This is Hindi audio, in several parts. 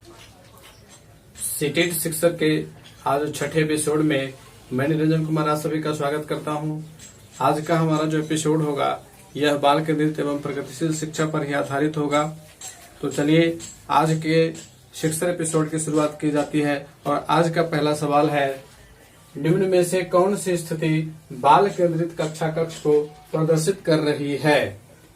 सीटेट शिक्षक के आज छठे एपिसोड में मैं निरंजन कुमार आप सभी का स्वागत करता हूं। आज का हमारा जो एपिसोड होगा यह बाल केंद्रित एवं प्रगतिशील शिक्षा पर ही आधारित होगा। तो चलिए आज के शिक्षक एपिसोड की शुरुआत की जाती है और आज का पहला सवाल है, निम्न में से कौन सी स्थिति बाल केंद्रित कक्षा कक्ष को प्रदर्शित कर रही है।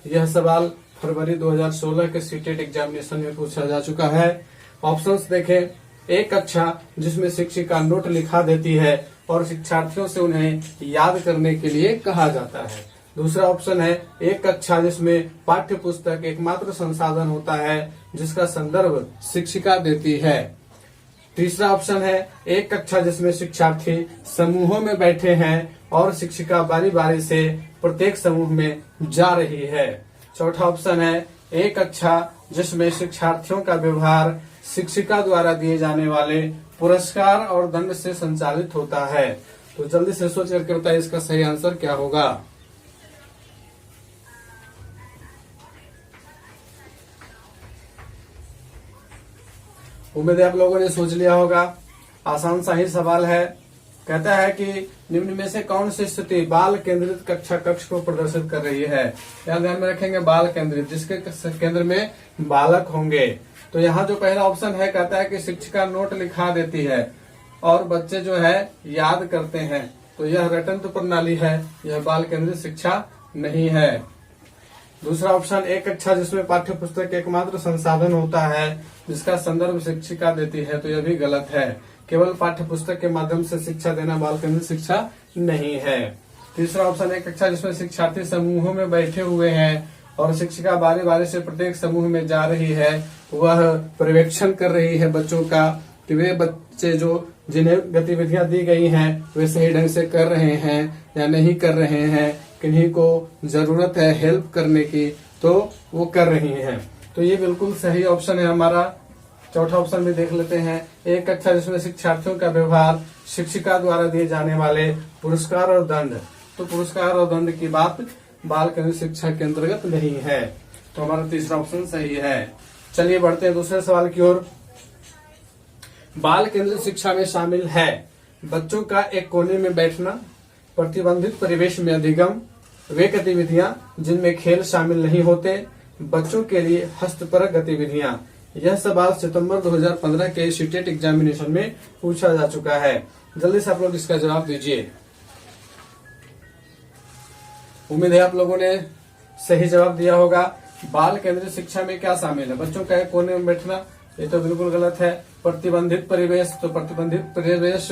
यह सवाल फरवरी 2016 के सीटेट एग्जामिनेशन में पूछा जा चुका है। ऑप्शंस देखें, एक कक्षा जिसमें शिक्षिका नोट लिखा देती है और शिक्षार्थियों से उन्हें याद करने के लिए कहा जाता है। दूसरा ऑप्शन है, एक कक्षा जिसमें पाठ्य पुस्तक एकमात्र संसाधन होता है जिसका संदर्भ शिक्षिका देती है। तीसरा ऑप्शन है, एक कक्षा जिसमें शिक्षार्थी समूहों में बैठे हैं और शिक्षिका बारी बारी से प्रत्येक समूह में जा रही है। चौथा ऑप्शन है, एक कक्षा जिसमें शिक्षार्थियों का व्यवहार शिक्षिका द्वारा दिए जाने वाले पुरस्कार और दंड से संचालित होता है। तो जल्दी से सोच करके बताइए इसका सही आंसर क्या होगा। उम्मीद है आप लोगों ने सोच लिया होगा। आसान सा ही सवाल है। कहता है कि निम्न में से कौन सी स्थिति बाल केंद्रित कक्षा कक्ष को प्रदर्शित कर रही है। यहाँ ध्यान में रखेंगे बाल केंद्रित, जिसके केंद्र में बालक होंगे। तो यहाँ जो पहला ऑप्शन है, कहता है कि शिक्षिका नोट लिखा देती है और बच्चे जो है याद करते हैं। तो यह रटन प्रणाली है, यह बाल केंद्रित शिक्षा नहीं है। दूसरा ऑप्शन, एक कक्षा जिसमें पाठ्य पुस्तक एकमात्र संसाधन होता है जिसका संदर्भ शिक्षिका देती है। तो यह भी गलत है। केवल पाठ्य पुस्तक के माध्यम से शिक्षा देना बाल केंद्रित शिक्षा नहीं है। तीसरा ऑप्शन, एक कक्षा जिसमें शिक्षार्थी समूहों में बैठे हुए हैं और शिक्षिका बारी बारी से प्रत्येक समूह में जा रही है, वह पर्यवेक्षण कर रही है बच्चों का कि वे बच्चे जो जिन्हें गतिविधियां दी गई हैं वे सही ढंग से कर रहे हैं या नहीं कर रहे हैं, किन्हीं को जरूरत है हेल्प करने की तो वो कर रही हैं। तो ये बिल्कुल सही ऑप्शन है हमारा। चौथा ऑप्शन भी देख लेते हैं, एक कक्षा जिसमें शिक्षार्थियों का व्यवहार शिक्षिका द्वारा दिए जाने वाले पुरस्कार और दंड। तो पुरस्कार और दंड की बात बाल केंद्रित शिक्षा के अंतर्गत नहीं है। तो हमारा तीसरा ऑप्शन सही है। चलिए बढ़ते हैं दूसरे सवाल की ओर। बाल केंद्रित शिक्षा में शामिल है बच्चों का एक कोने में बैठना, प्रतिबंधित परिवेश में अधिगम, वे गतिविधियां जिनमें खेल शामिल नहीं होते, बच्चों के लिए हस्तपरक गतिविधियां। यह सवाल सितंबर 2015 के सीटेट एग्जामिनेशन में पूछा जा चुका है। जल्दी से आप लोग इसका जवाब दीजिए। उम्मीद है आप लोगों ने सही जवाब दिया होगा। बाल केंद्रित शिक्षा में क्या शामिल है, बच्चों का एक कोने में बैठना, ये तो बिल्कुल गलत है। प्रतिबंधित परिवेश, तो प्रतिबंधित परिवेश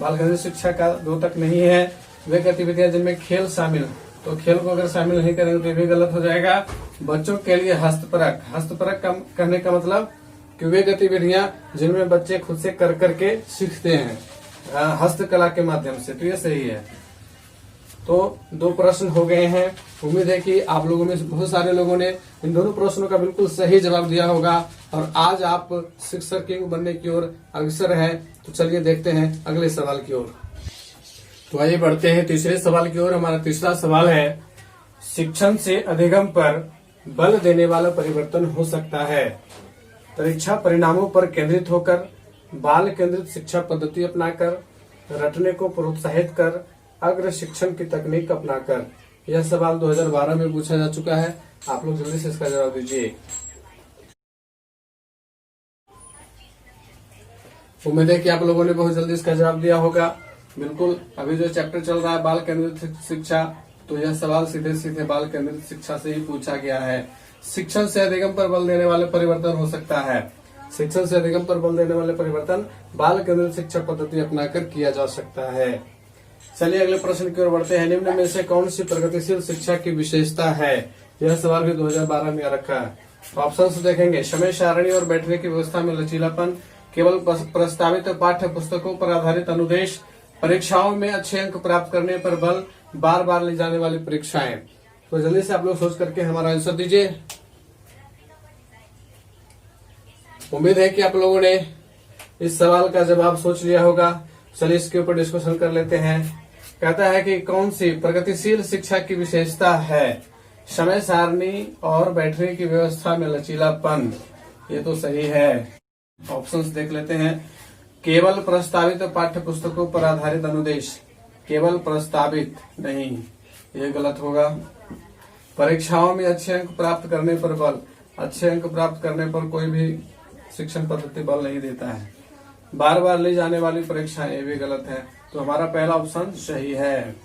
बाल केंद्रित शिक्षा का दो तक नहीं है। वे गतिविधियां जिनमें खेल शामिल, तो खेल को अगर शामिल नहीं करेंगे तो ये भी गलत हो जाएगा। बच्चों के लिए हस्तपरक, हस्तपरक कहने का मतलब कि वे गतिविधियां जिनमें बच्चे खुद से कर करके सीखते हैं हस्तकला के माध्यम से, तो ये सही है। तो दो प्रश्न हो गए हैं। उम्मीद है कि आप लोगों में बहुत सारे लोगों ने इन दोनों प्रश्नों का बिल्कुल सही जवाब दिया होगा और आज आप शिक्षक किंग बनने की ओर अग्रसर हैं। तो चलिए देखते हैं अगले सवाल की ओर। तो आइए बढ़ते हैं तीसरे सवाल की ओर। हमारा तीसरा सवाल है, शिक्षण से अधिगम पर बल देने वाला परिवर्तन हो सकता है। परीक्षा परिणामों पर केंद्रित होकर, बाल केंद्रित शिक्षा पद्धति अपनाकर, रटने को प्रोत्साहित कर, अग्र शिक्षण की तकनीक अपनाकर। यह सवाल 2012 में पूछा जा चुका है। आप लोग जल्दी से इसका जवाब दीजिए। उम्मीद है कि आप लोगों ने बहुत जल्दी इसका जवाब दिया होगा। बिल्कुल, अभी जो चैप्टर चल रहा है बाल केंद्रित शिक्षा, तो यह सवाल सीधे सीधे बाल केंद्रित शिक्षा से ही पूछा गया है। शिक्षण से अधिगम पर बल देने वाले परिवर्तन हो सकता है। शिक्षण से अधिगम पर बल देने वाले परिवर्तन बाल केंद्रित शिक्षा पद्धति अपनाकर किया जा सकता है। चलिए अगले प्रश्न की ओर बढ़ते हैं। निम्न में से कौन सी प्रगतिशील शिक्षा की विशेषता है। यह सवाल भी 2012 में आ रखा है। ऑप्शन देखेंगे, समय सारणी और बैठने की व्यवस्था में लचीलापन, केवल प्रस्तावित पाठ्य पुस्तकों पर आधारित अनुदेश, परीक्षाओं में अच्छे अंक प्राप्त करने पर बल, बार बार ली जाने वाली परीक्षाएं। तो जल्दी से आप लोग सोच करके हमारा आंसर दीजिए। उम्मीद है कि आप लोगों ने इस सवाल का जवाब सोच लिया होगा। चलिए इसके ऊपर डिस्कशन कर लेते हैं। कहता है कि कौन सी प्रगतिशील शिक्षा की विशेषता है, समय सारणी और बैठने की व्यवस्था में लचीलापन। ये तो सही है। ऑप्शंस देख लेते हैं। केवल प्रस्तावित पाठ्य पुस्तकों पर आधारित अनुदेश, केवल प्रस्तावित नहीं, ये गलत होगा। परीक्षाओं में अच्छे अंक प्राप्त करने पर बल, अच्छे अंक प्राप्त करने पर कोई भी शिक्षण पद्धति बल नहीं देता है। बार बार ली जाने वाली परीक्षाएं, ये भी गलत है। तो हमारा पहला ऑप्शन सही है।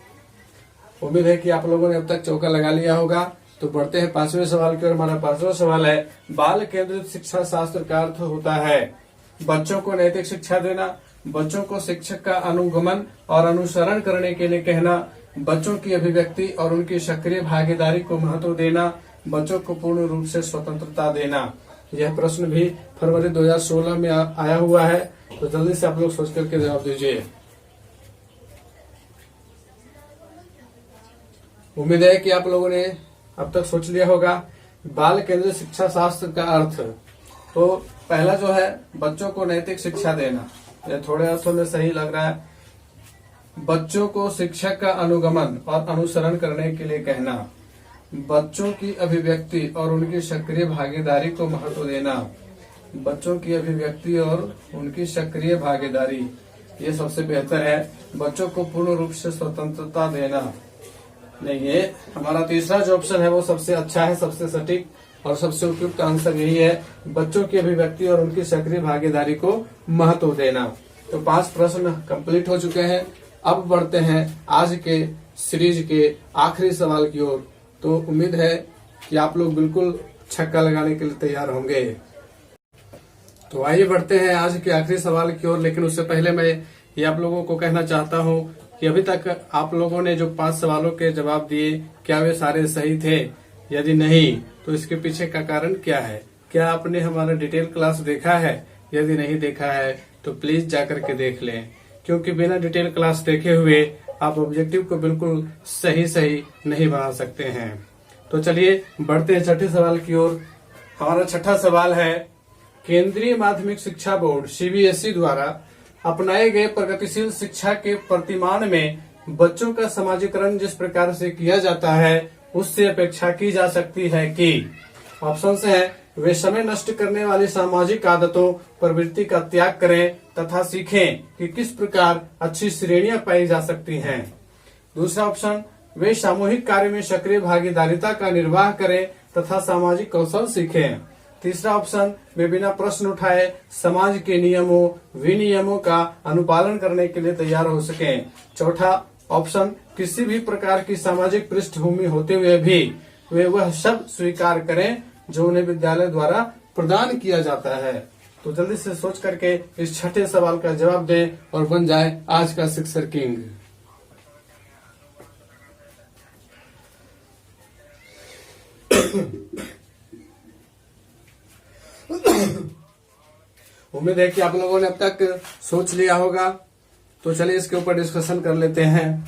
उम्मीद है कि आप लोगों ने अब तक चौका लगा लिया होगा। तो बढ़ते हैं 5वें सवाल की ओर। हमारा 5वां सवाल है, बाल केंद्रित शिक्षा शास्त्र का अर्थ होता है बच्चों को नैतिक शिक्षा देना, बच्चों को शिक्षक का अनुगमन और अनुसरण करने के लिए कहना, बच्चों की अभिव्यक्ति और उनकी सक्रिय भागीदारी को महत्व देना, बच्चों को पूर्ण रूप से स्वतंत्रता देना। यह प्रश्न भी फरवरी 2016 में आया हुआ है। तो जल्दी से आप लोग सोच करके जवाब दीजिए। उम्मीद है कि आप लोगों ने अब तक सोच लिया होगा। बाल केंद्रित शिक्षा शास्त्र का अर्थ, तो पहला जो है बच्चों को नैतिक शिक्षा देना, यह थोड़े अर्थों में सही लग रहा है। बच्चों को शिक्षक का अनुगमन और अनुसरण करने के लिए कहना, बच्चों की अभिव्यक्ति और उनकी सक्रिय भागीदारी को महत्व देना, बच्चों की अभिव्यक्ति और उनकी सक्रिय भागीदारी, ये सबसे बेहतर है। बच्चों को पूर्ण रूप से स्वतंत्रता देना नहीं, ये हमारा तीसरा जो ऑप्शन है वो सबसे अच्छा है, सबसे सटीक और सबसे उपयुक्त आंसर यही है, बच्चों की अभिव्यक्ति और उनकी सक्रिय भागीदारी को महत्व देना। तो 5 प्रश्न कंप्लीट हो चुके हैं। अब बढ़ते हैं आज के सीरीज के आखिरी सवाल की ओर। तो उम्मीद है कि आप लोग बिल्कुल छक्का लगाने के लिए तैयार होंगे। तो आइए बढ़ते हैं आज के आखिरी सवाल की ओर। लेकिन उससे पहले मैं ये आप लोगों को कहना चाहता हूँ कि अभी तक आप लोगों ने जो 5 सवालों के जवाब दिए, क्या वे सारे सही थे? यदि नहीं तो इसके पीछे का कारण क्या है? क्या आपने हमारा डिटेल क्लास देखा है? यदि नहीं देखा है तो प्लीज जाकर के देख लें, क्योंकि बिना डिटेल क्लास देखे हुए आप ऑब्जेक्टिव को बिल्कुल सही नहीं बना सकते हैं। तो चलिए बढ़ते हैं छठे सवाल की ओर। हमारा छठा सवाल है, केंद्रीय माध्यमिक शिक्षा बोर्ड सीबीएसई द्वारा अपनाए गए प्रगतिशील शिक्षा के प्रतिमान में बच्चों का समाजीकरण जिस प्रकार से किया जाता है उससे अपेक्षा की जा सकती है कि ऑप्शन है, वे समय नष्ट करने वाली सामाजिक आदतों प्रवृत्ति का त्याग करें तथा सीखें कि किस प्रकार अच्छी श्रेणियां पाई जा सकती हैं। दूसरा ऑप्शन, वे सामूहिक कार्य में सक्रिय भागीदारिता का निर्वाह करें तथा सामाजिक कौशल सीखें। तीसरा ऑप्शन, वे बिना प्रश्न उठाए समाज के नियमों विनियमों का अनुपालन करने के लिए तैयार हो सकें। चौथा ऑप्शन, किसी भी प्रकार की सामाजिक पृष्ठभूमि होते हुए भी वे वह सब स्वीकार करें जो उन्हें विद्यालय द्वारा प्रदान किया जाता है। तो जल्दी से सोच करके इस छठे सवाल का जवाब दें और बन जाए आज का सिक्सर किंग। उम्मीद है कि आप लोगों ने अब तक सोच लिया होगा। तो चलिए इसके ऊपर डिस्कशन कर लेते हैं।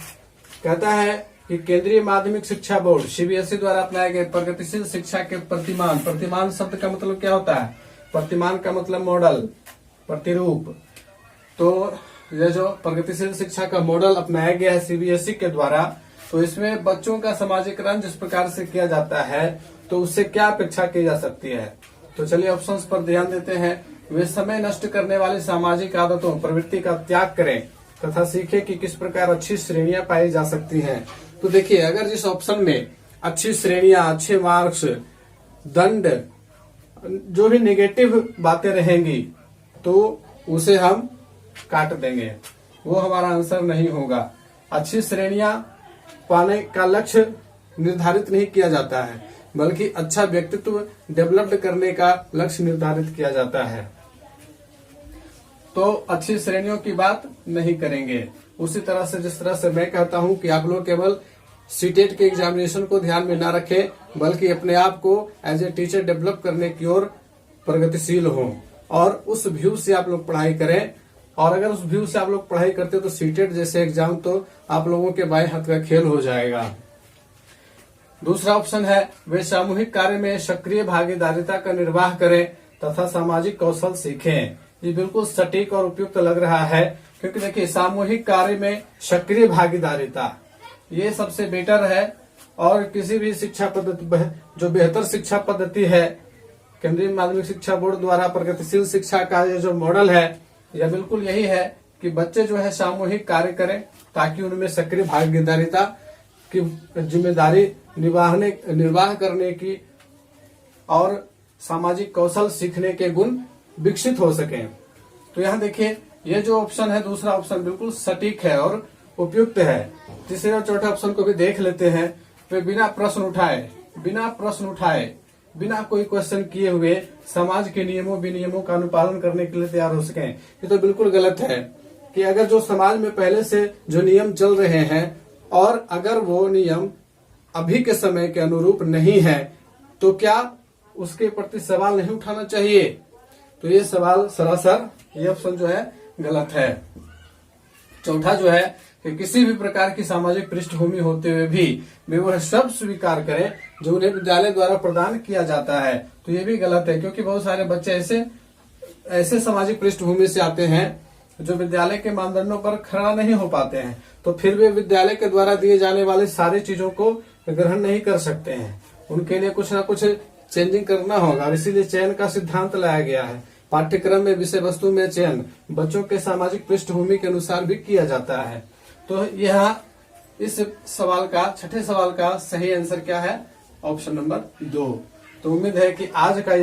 कहता है कि केंद्रीय माध्यमिक शिक्षा बोर्ड सीबीएसई द्वारा अपनाए गए प्रगतिशील शिक्षा के प्रतिमान, प्रतिमान शब्द का मतलब क्या होता है? प्रतिमान का मतलब मॉडल, प्रतिरूप। तो ये जो प्रगतिशील शिक्षा का मॉडल अपनाया गया है सीबीएसई के द्वारा, तो इसमें बच्चों का समाजीकरण जिस प्रकार से किया जाता है तो उससे क्या अपेक्षा की जा सकती है। तो चलिए ऑप्शंस पर ध्यान देते हैं। वे समय नष्ट करने वाली सामाजिक आदतों प्रवृत्ति का त्याग करें तथा सीखे कि किस प्रकार अच्छी श्रेणियां पाई जा सकती हैं। तो देखिए, अगर जिस ऑप्शन में अच्छी श्रेणियां, अच्छे मार्क्स, दंड, जो भी नेगेटिव बातें रहेंगी तो उसे हम काट देंगे, वो हमारा आंसर नहीं होगा। अच्छी श्रेणियां पाने का लक्ष्य निर्धारित नहीं किया जाता है, बल्कि अच्छा व्यक्तित्व डेवलप करने का लक्ष्य निर्धारित किया जाता है। तो अच्छी श्रेणियों की बात नहीं करेंगे। उसी तरह से जिस तरह से मैं कहता हूं कि आप लोग केवल सीटेट के एग्जामिनेशन को ध्यान में ना रखें, बल्कि अपने आप को एज ए टीचर डेवलप करने की ओर प्रगतिशील हों और उस व्यू से आप लोग पढ़ाई करें। और अगर उस व्यू से आप लोग पढ़ाई करते तो सीटेट जैसे एग्जाम तो आप लोगों के बाएं हाथ का खेल हो जाएगा। दूसरा ऑप्शन है, वे सामूहिक कार्य में सक्रिय भागीदारिता का निर्वाह करें तथा सामाजिक कौशल सीखें। ये बिल्कुल सटीक और उपयुक्त लग रहा है, क्योंकि देखिए सामूहिक कार्य में सक्रिय भागीदारिता ये सबसे बेटर है। और किसी भी शिक्षा पद्धति, जो बेहतर शिक्षा पद्धति है, केंद्रीय माध्यमिक शिक्षा बोर्ड द्वारा प्रगतिशील शिक्षा का ये जो मॉडल है, यह बिल्कुल यही है कि बच्चे जो है सामूहिक कार्य करें ताकि उनमें सक्रिय भागीदारिता की जिम्मेदारी निर्वाह करने की और सामाजिक कौशल सीखने के गुण विकसित हो सकें। तो यहाँ देखिए, ये जो ऑप्शन है, दूसरा ऑप्शन बिल्कुल सटीक है और उपयुक्त है। तीसरे और चौथे ऑप्शन को भी देख लेते हैं। वे बिना प्रश्न उठाए, बिना कोई क्वेश्चन किए हुए समाज के नियमों विनियमों का अनुपालन करने के लिए तैयार हो सकें। ये तो बिल्कुल गलत है कि अगर जो समाज में पहले से जो नियम चल रहे हैं और अगर वो नियम अभी के समय के अनुरूप नहीं है तो क्या उसके प्रति सवाल नहीं उठाना चाहिए? तो ये सवाल सरासर, ये ऑप्शन जो है गलत है। चौथा जो है कि किसी भी प्रकार की सामाजिक पृष्ठभूमि होते हुए भी वे वह सब स्वीकार करें जो उन्हें विद्यालय द्वारा प्रदान किया जाता है। तो ये भी गलत है, क्योंकि बहुत सारे बच्चे ऐसे सामाजिक पृष्ठभूमि से आते हैं जो विद्यालय के मानदंडों पर खड़ा नहीं हो पाते हैं, तो फिर वे विद्यालय के द्वारा दिए जाने वाली सारी चीजों को ग्रहण नहीं कर सकते हैं। उनके लिए कुछ ना कुछ चेंजिंग करना होगा, और इसीलिए चयन का सिद्धांत लाया गया है। पाठ्यक्रम में विषय वस्तु में चयन बच्चों के सामाजिक पृष्ठभूमि के अनुसार भी किया जाता है। तो यह इस सवाल का, छठे सवाल का सही आंसर क्या है? Option number 2। तो उम्मीद है कि आज का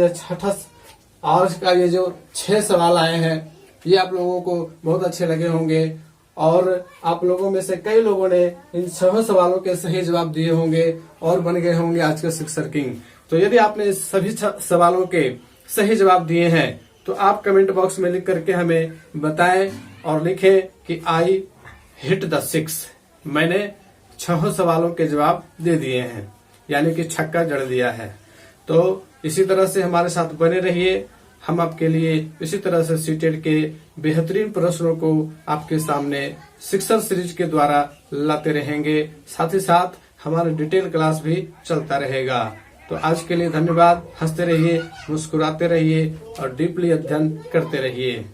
ये जो 6 सवाल आए हैं ये आप लोगों को बहुत अच्छे लगे होंगे, और आप लोगों में से कई लोगों ने इन 6 सवालों के सही जवाब दिए होंगे और बन गए होंगे आज के शिक्षक किंग। तो यदि आपने इस सभी सवालों के सही जवाब दिए हैं तो आप कमेंट बॉक्स में लिख करके हमें बताएं और लिखें कि आई हिट द 6। मैंने 6 सवालों के जवाब दे दिए हैं, यानी कि छक्का जड़ दिया है। तो इसी तरह से हमारे साथ बने रहिए। हम आपके लिए इसी तरह से सीटेट के बेहतरीन प्रश्नों को आपके सामने शिक्षण सीरीज के द्वारा लाते रहेंगे। साथ ही साथ हमारा डिटेल क्लास भी चलता रहेगा। तो आज के लिए धन्यवाद। हंसते रहिए, मुस्कुराते रहिए और डीपली अध्ययन करते रहिए।